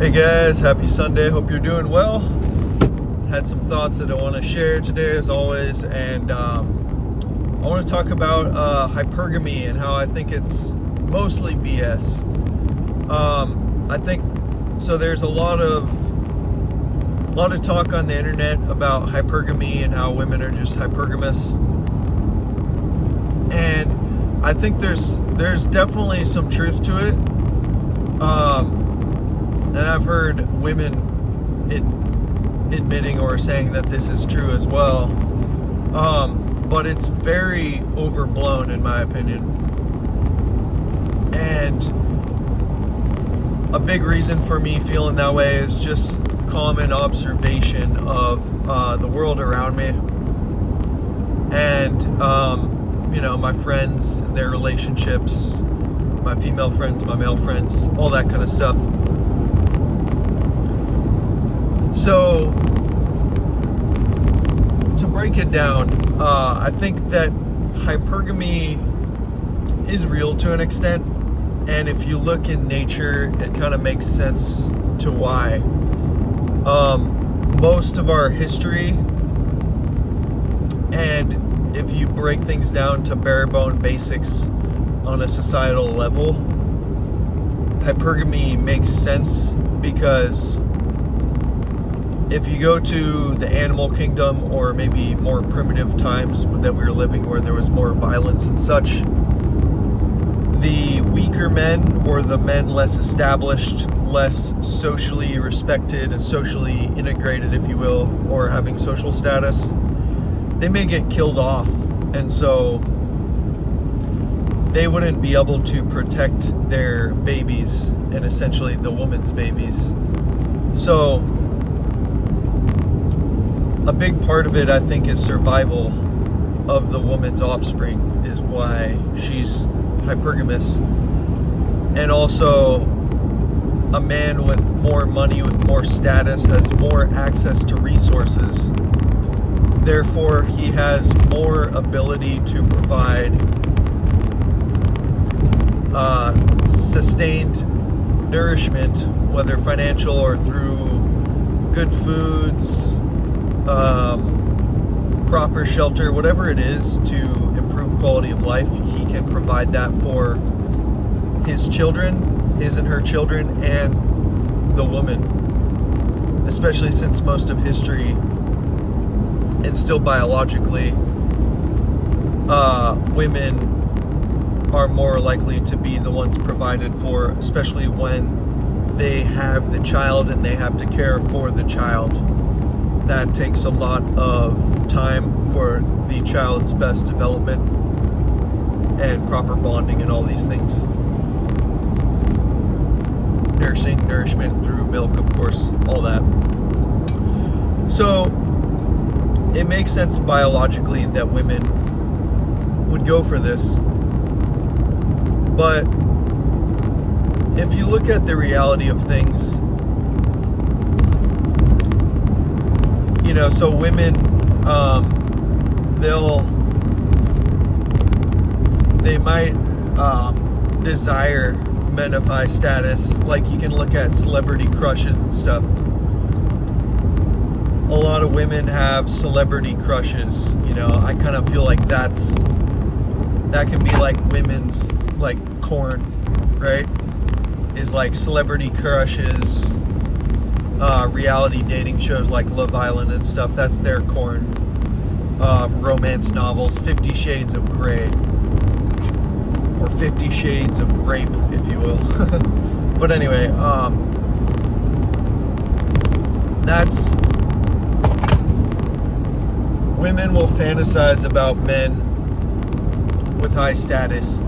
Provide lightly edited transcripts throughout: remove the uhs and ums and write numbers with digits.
Hey guys, happy Sunday. Hope you're doing well. Had some thoughts that I want to share today as always, and I want to talk about hypergamy and how I think it's mostly BS. I think so. There's a lot of talk on the internet about hypergamy and how women are just hypergamous, and I think there's definitely some truth to it. And I've heard women admitting or saying that this is true as well. But it's very overblown in my opinion. And a big reason for me feeling that way is just common observation of the world around me. And, my friends, their relationships, my female friends, my male friends, all that kind of stuff. So, to break it down, I think that hypergamy is real to an extent, and if you look in nature, it kind of makes sense to why. Most of our history, and if you break things down to bare bone basics on a societal level, hypergamy makes sense because if you go to the animal kingdom or maybe more primitive times that we were living where there was more violence and such, the weaker men or the men less established, less socially respected and socially integrated, if you will, or having social status, they may get killed off. And so they wouldn't be able to protect their babies and essentially the woman's babies. So a big part of it, I think, is survival of the woman's offspring is why she's hypergamous. And also, a man with more money, with more status, has more access to resources. Therefore, he has more ability to provide sustained nourishment, whether financial or through good foods, proper shelter, whatever it is to improve quality of life. He can provide that for his children, his and her children, and the woman, especially since most of history and still biologically women are more likely to be the ones provided for, especially when they have the child and they have to care for the child. That takes a lot of time for the child's best development and proper bonding and all these things. Nursing, nourishment through milk, of course, all that. So it makes sense biologically that women would go for this. But if you look at the reality of things, so women, they might desire men of high status. Like, you can look at celebrity crushes and stuff. A lot of women have celebrity crushes. I kind of feel like that can be like women's, like, corn, right? Is like celebrity crushes. Reality dating shows like Love Island and stuff, that's their corn. Romance novels, 50 Shades of Grey, or 50 Shades of Grape, if you will. But anyway, that's, women will fantasize about men with high status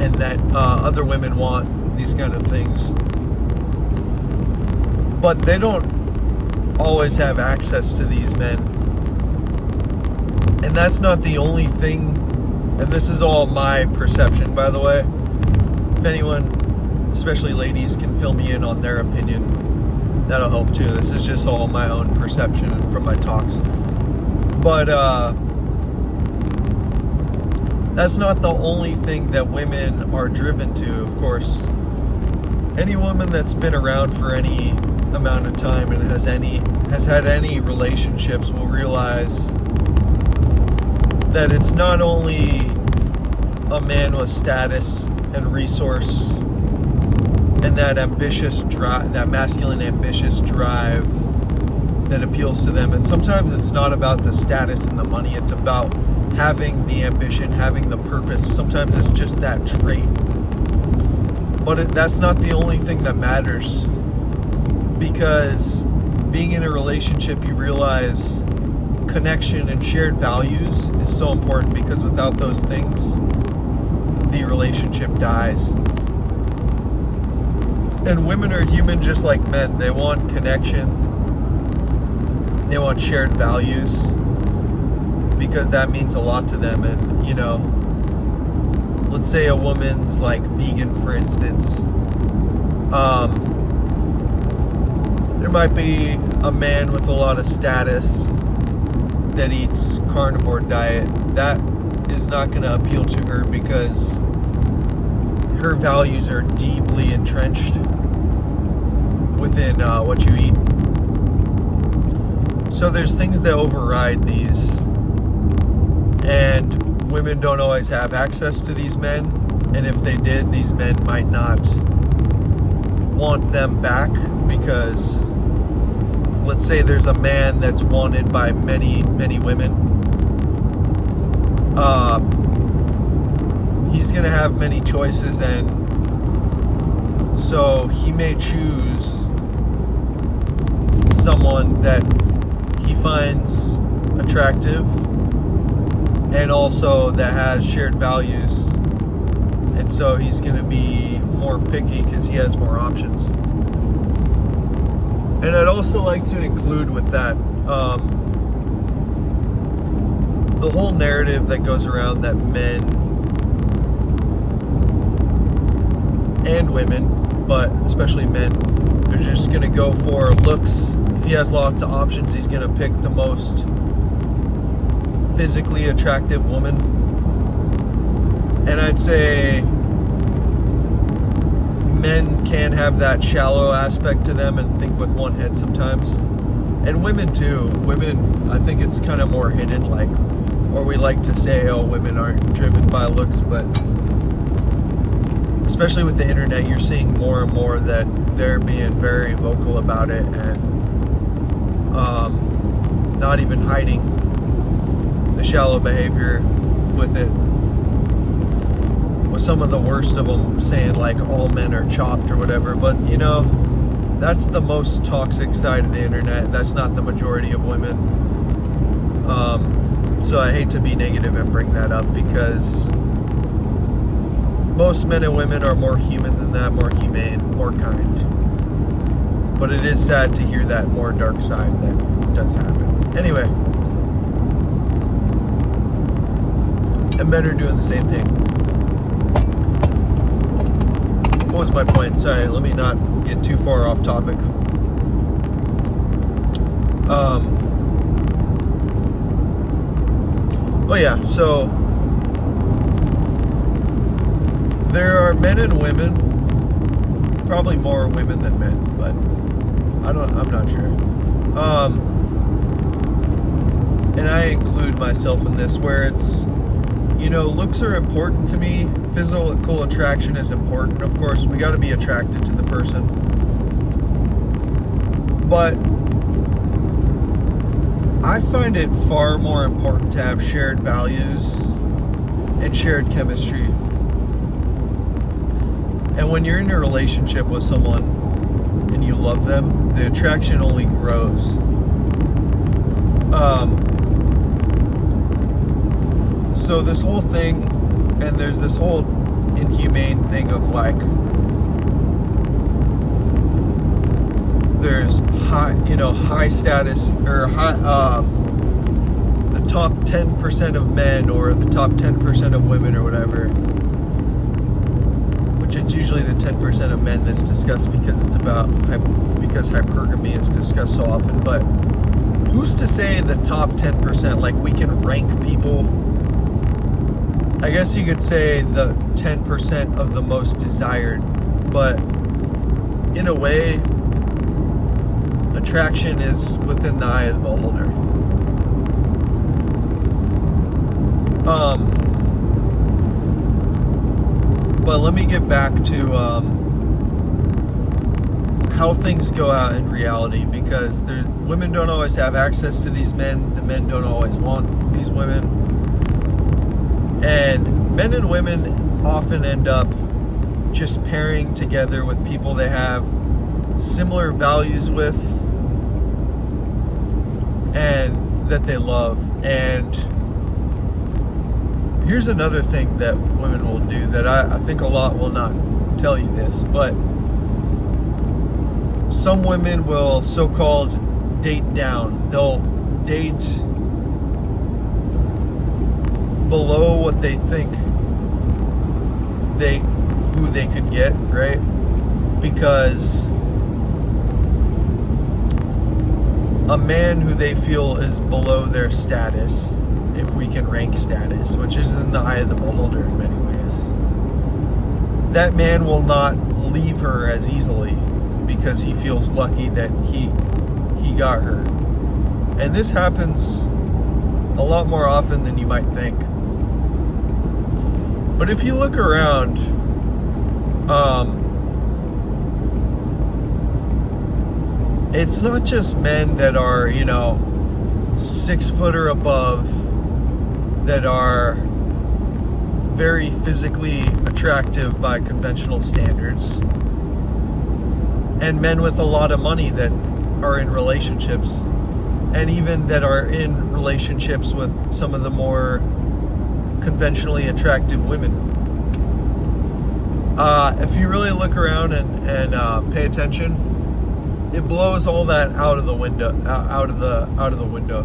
and that other women want these kind of things. But they don't always have access to these men. And that's not the only thing, and this is all my perception, by the way. If anyone, especially ladies, can fill me in on their opinion, that'll help too. This is just all my own perception from my talks. But that's not the only thing that women are driven to, of course. Any woman that's been around for any amount of time and has had any relationships will realize that it's not only a man with status and resource and that ambitious drive, that masculine ambitious drive that appeals to them. And sometimes it's not about the status and the money, it's about having the ambition, having the purpose. Sometimes it's just that trait. But that's not the only thing that matters, because being in a relationship, you realize connection and shared values is so important, because without those things, the relationship dies. And women are human just like men. They want connection. They want shared values, because that means a lot to them. And, you know, let's say a woman's like vegan, for instance. There might be a man with a lot of status that eats carnivore diet. That is not going to appeal to her, because her values are deeply entrenched within what you eat. So there's things that override these, and women don't always have access to these men, and if they did, these men might not want them back, because let's say there's a man that's wanted by many women. He's gonna have many choices, and so he may choose someone that he finds attractive and also that has shared values, and so he's going to be more picky because he has more options. And I'd also like to include with that the whole narrative that goes around that men and women, but especially men, they're just going to go for looks. If he has lots of options, he's going to pick the most physically attractive woman. And I'd say men can have that shallow aspect to them and think with one head sometimes. And women too. Women, I think it's kind of more hidden, like, or we like to say, oh, women aren't driven by looks, but especially with the internet, you're seeing more and more that they're being very vocal about it, and not even hiding the shallow behavior with it. With some of the worst of them saying like all men are chopped or whatever, but you know, that's the most toxic side of the internet. That's not the majority of women. So I hate to be negative and bring that up, because most men and women are more human than that, more humane, more kind. But it is sad to hear that more dark side that does happen. Anyway, and men are doing the same thing. What was my point? Sorry, let me not get too far off topic. Oh yeah, so there are men and women, probably more women than men, but I'm not sure. And I include myself in this, where it's, you know, looks are important to me. Physical attraction is important. Of course, we got to be attracted to the person. But I find it far more important to have shared values and shared chemistry. And when you're in a relationship with someone and you love them, the attraction only grows. So this whole thing, and there's this whole inhumane thing of like, there's high status, or the top 10% of men, or the top 10% of women, or whatever. Which it's usually the 10% of men that's discussed, because because hypergamy is discussed so often. But who's to say the top 10%? Like, we can rank people. I guess you could say the 10% of the most desired, but in a way, attraction is within the eye of the beholder. But let me get back to how things go out in reality, because women don't always have access to these men. The men don't always want these women. And men and women often end up just pairing together with people they have similar values with and that they love. And here's another thing that women will do that I think a lot will not tell you this, but some women will so-called date down. They'll date below what they think who they could get, right? Because a man who they feel is below their status, if we can rank status, which is in the eye of the beholder in many ways, that man will not leave her as easily because he feels lucky that he got her. And this happens a lot more often than you might think. But if you look around, it's not just men that are, 6 foot or above, that are very physically attractive by conventional standards, and men with a lot of money that are in relationships, and even that are in relationships with some of the more conventionally attractive women. If you really look around and pay attention, it blows all that out of the window.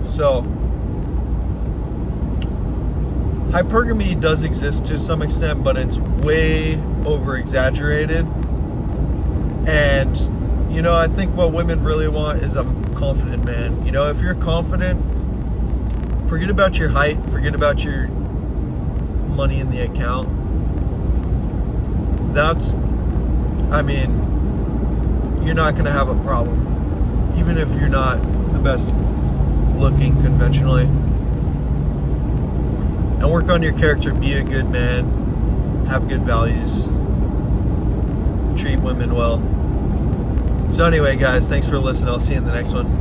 So hypergamy does exist to some extent, but it's way over exaggerated. And I think what women really want is a confident man. If you're confident, forget about your height, forget about your money in the account. You're not going to have a problem, even if you're not the best looking conventionally. And work on your character. Be a good man, have good values, treat women well. So anyway, guys, thanks for listening. I'll see you in the next one.